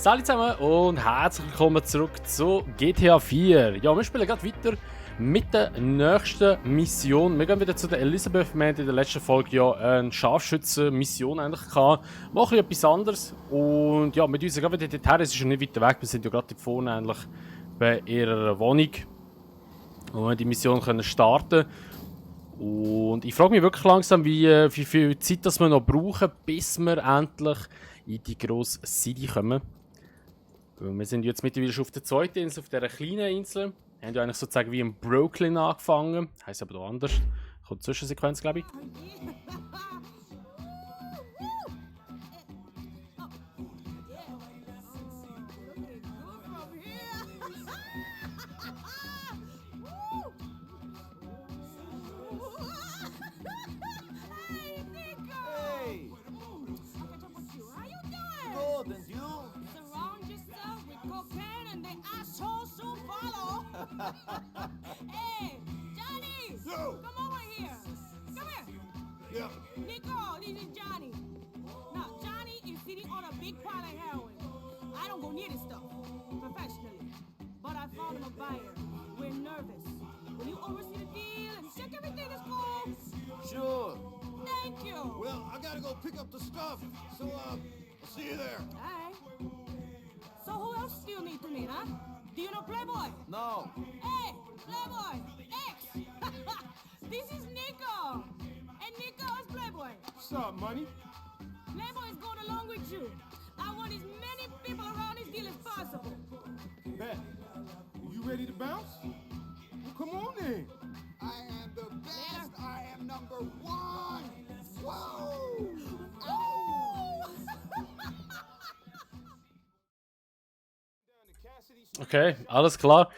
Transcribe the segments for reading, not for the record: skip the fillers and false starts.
Salut zusammen und herzlich willkommen zurück zu GTA 4. Ja, wir spielen gerade weiter mit der nächsten Mission. Wir gehen wieder zu der Elizabeth. Wir hatten in der letzten Folge ja eine Scharfschützen-Mission eigentlich gehabt. Machen etwas anderes. Und ja, mit uns gehen wir wieder dorthin. Es ist schon nicht weiter weg. Wir sind ja gerade vorne eigentlich bei ihrer Wohnung. Und wir die Mission können starten. Und ich frage mich wirklich langsam, wie viel Zeit das wir noch brauchen, bis wir endlich in die grosse City kommen. Wir sind jetzt mittlerweile schon auf der zweiten Insel, auf dieser kleinen Insel. Wir haben ja eigentlich sozusagen wie in Brooklyn angefangen. Heisst aber hier anders. Kommt Zwischensequenz, glaube ich. Hey, Johnny! Yo! Come over here! Come here! Yeah. Nico, this is Johnny. Now, Johnny is sitting on a big pile of heroin. I don't go near this stuff, professionally. But I found him a buyer. We're nervous. Will you oversee the deal and check everything is cool? Sure. Thank you! Well, I gotta go pick up the stuff, so, I'll see you there. Alright. So who else do you need to meet, huh? Do you know Playboy? No. Hey, Playboy! X! This is Nico! And Nico is Playboy. What's up, money? Playboy is going along with you. I want as many people around this deal as possible. Bet. You ready to bounce? Well, come on then. I am the best. I am number one. Whoa! Okay, alles klar.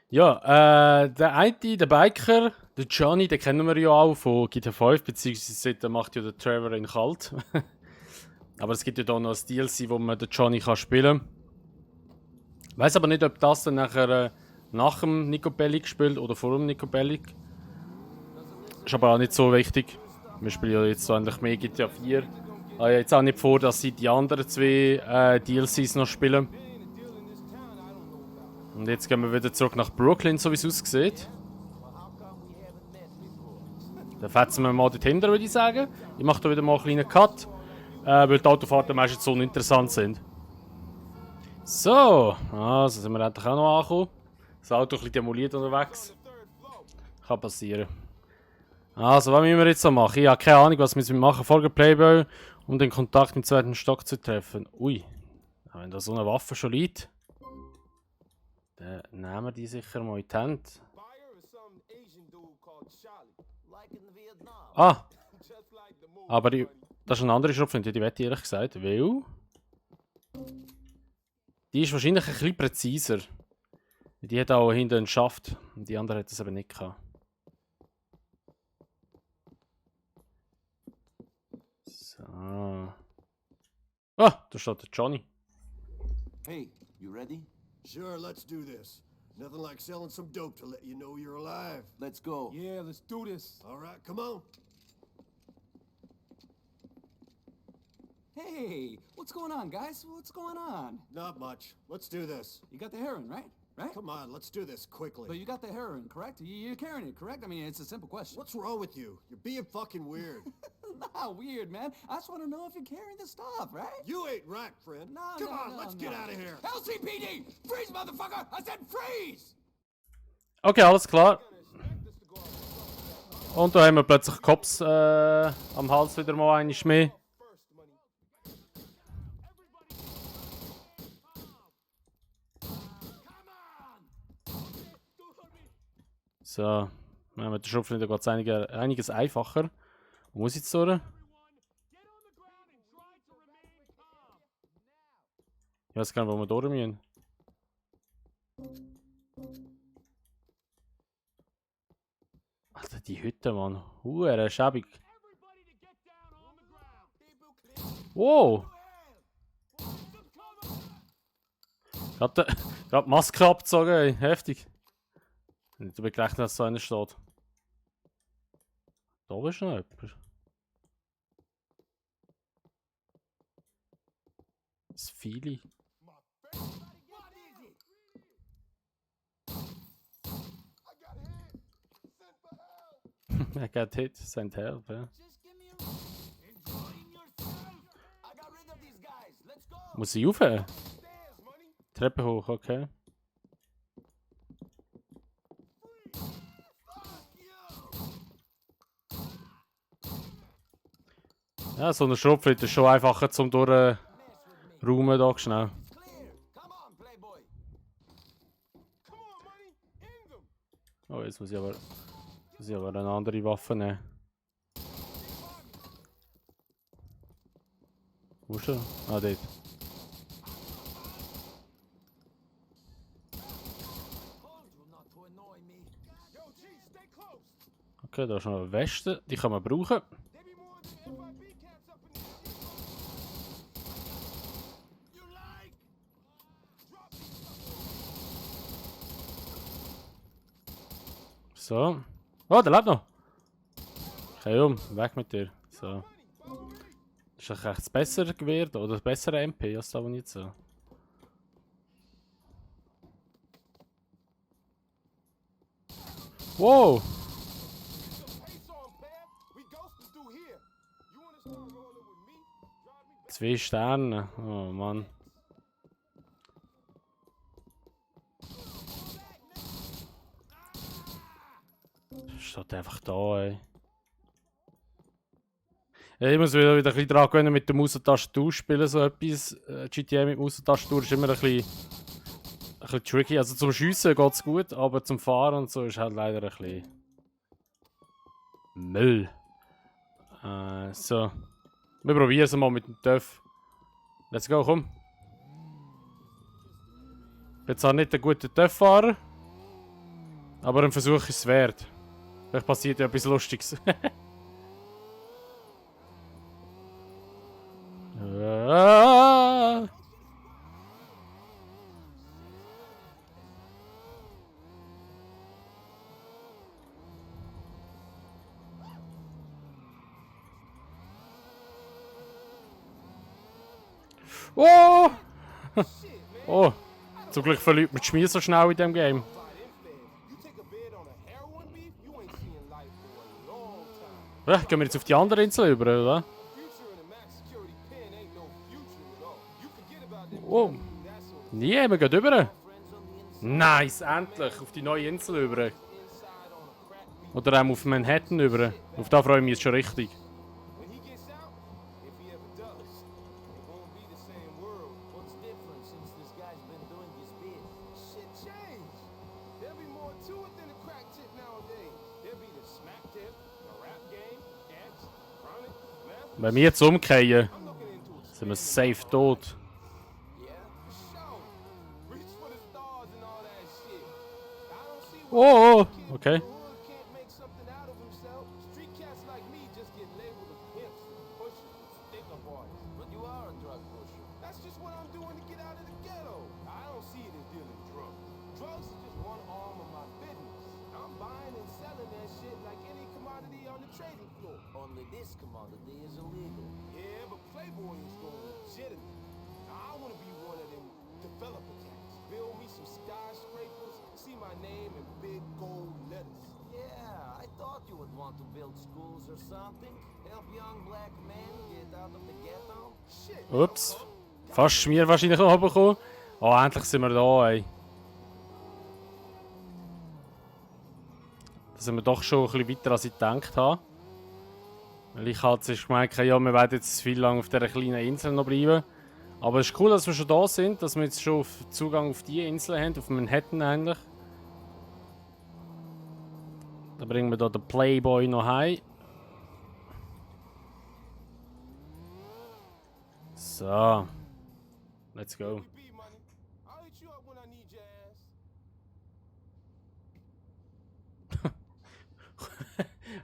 Ja, der eine, der Biker, der Johnny, den kennen wir ja auch von GTA 5, beziehungsweise der macht ja der Trevor in kalt. Aber es gibt ja da noch ein DLC, wo man den Johnny kann spielen kann. Ich weiß aber nicht, ob das dann nachher nach dem Nico Bellic spielt oder vor dem Nico Bellic. Ist aber auch nicht so wichtig. Wir spielen ja jetzt so eigentlich mehr GTA 4. Ich habe jetzt auch nicht vor, dass sie die anderen zwei DLCs noch spielen. Und jetzt gehen wir wieder zurück nach Brooklyn, so wie es aussieht. Dann fetzen wir mal dorthin, würde ich sagen. Ich mache da wieder mal einen kleinen Cut, weil die Autofahrten meistens so uninteressant sind. So, also sind wir endlich auch noch angekommen. Das Auto ein bisschen demoliert unterwegs. Kann passieren. Also, was müssen wir jetzt so machen? Ich habe keine Ahnung, was wir machen. Folge Playboy, um den Kontakt im zweiten Stock zu treffen. Ui, wenn da so eine Waffe schon liegt. Dann nehmen wir die sicher mal in die Hand. Ah! Aber das ist eine andere Schrotflinte, die wette ich ehrlich gesagt, weil... Die ist wahrscheinlich ein bisschen präziser. Die hat auch hinten einen Schaft. Und die andere hat das eben nicht gehabt. So. Ah! Da steht der Johnny. Hey, you ready? Sure, let's do this. Nothing like selling some dope to let you know you're alive. Let's go. Yeah, let's do this. All right, come on. Hey, what's going on, guys? What's going on? Not much. Let's do this. You got the heroin, right? Right? Come on, let's do this quickly. But you got the heroin, correct? You're carrying it, correct? I mean, it's a simple question. What's wrong with you? You're being fucking weird. Not weird, man. I just want to know if you're carrying the stuff, right? You ain't right, friend. No, Come no, on, no, let's no. get out of here. LCPD! Freeze, motherfucker! I said freeze! Okay, alles klar. Und da haben wir plötzlich Cops am Hals wieder mal einmal mehr. So, wenn wir den Schrotflinte geht es einiges einfacher. Wo muss ich jetzt durch? Ich weiß gar nicht, wo wir durch müssen. Alter, die Hütte, Mann. Schäbig. Wow! Gerade die Maske abgezogen, ey. Heftig. Nicht damit gerechnet, dass so einer steht. Da oben ist noch jemand. Das viele. I got hit, send help, ja. Muss ich rauf? Treppe hoch, okay. Ja, so eine Schrotflinte ist schon einfacher zum durchräumen da schnell. Oh, jetzt muss ich aber eine andere Waffe nehmen. Wo ist er? Ah, dort. Okay, da ist noch eine Weste, die kann man brauchen. So. Oh, der lebt noch! Okay, weg mit dir. So. Das ist echt das bessere Gewehr oder das bessere MP als das, was ich jetzt so. Wow! 2 Sterne. Oh Mann. Steht einfach da, ey. Ja, ich muss wieder ein bisschen dran gewöhnen mit der Maustastatur spielen, so etwas. GTA mit Maustastatur ist immer ein bisschen tricky. Also zum Schiessen geht es gut, aber zum Fahren und so ist halt leider ein bisschen Müll. So. Wir probieren es mal mit dem TÜV. Let's go, komm. Ich bin zwar nicht ein guter TÜV-Fahrer, aber ein Versuch ist es wert. Vielleicht passiert ja etwas Lustiges. Oh! Oh! Zum Glück verliert man die Schmier so schnell in diesem Game. Ja, gehen wir jetzt auf die andere Insel über, oder? Oh! Nee, wir gehen rüber. Nice, endlich! Auf die neue Insel über. Oder auch auf Manhattan über. Auf da freue ich mich jetzt schon richtig. Wenn wir jetzt umkehren, sind wir safe tot. Oh, okay. Only this commodity is illegal. Yeah, but Playboy is going legitimate. I want to be one of them developer cats. Build me some skyscrapers, see my name in big gold letters. Yeah, I thought you would want to build schools or something. Help young black men get out of the ghetto. Shit. Ups. Fast Schmier wahrscheinlich noch bekommen. Oh, endlich sind wir da, ey. Da sind wir doch schon ein bisschen weiter, als ich gedacht habe. Weil ich halt gemeint habe, ja, wir werden jetzt viel lang auf dieser kleinen Insel noch bleiben. Aber es ist cool, dass wir schon da sind, dass wir jetzt schon Zugang auf diese Insel haben, auf Manhattan eigentlich. Dann bringen wir hier den Playboy noch heim. So. Let's go.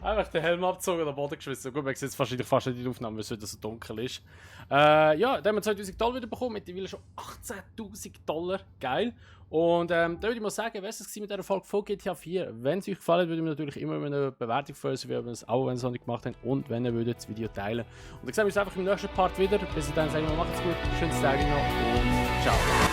Einfach den Helm abgezogen und den Boden geschwissen. Gut, man sieht jetzt wahrscheinlich fast nicht in der Aufnahme, weil es wieder so dunkel ist. Ja, da haben wir 2000 Dollar wieder bekommen, mittlerweile schon 18.000 Dollar. Geil. Und da würde ich mal sagen, was es mit dieser Folge von GTA 4. Wenn es euch gefallen hat, würde ich mir natürlich immer eine Bewertung freuen, so wie wenn ihr es auch, wenn ihr es noch nicht gemacht habt. Und wenn ihr würdet das Video teilen. Und dann sehen wir uns einfach im nächsten Part wieder. Bis dann sagen wir, macht's gut, schönes Tag noch und ciao.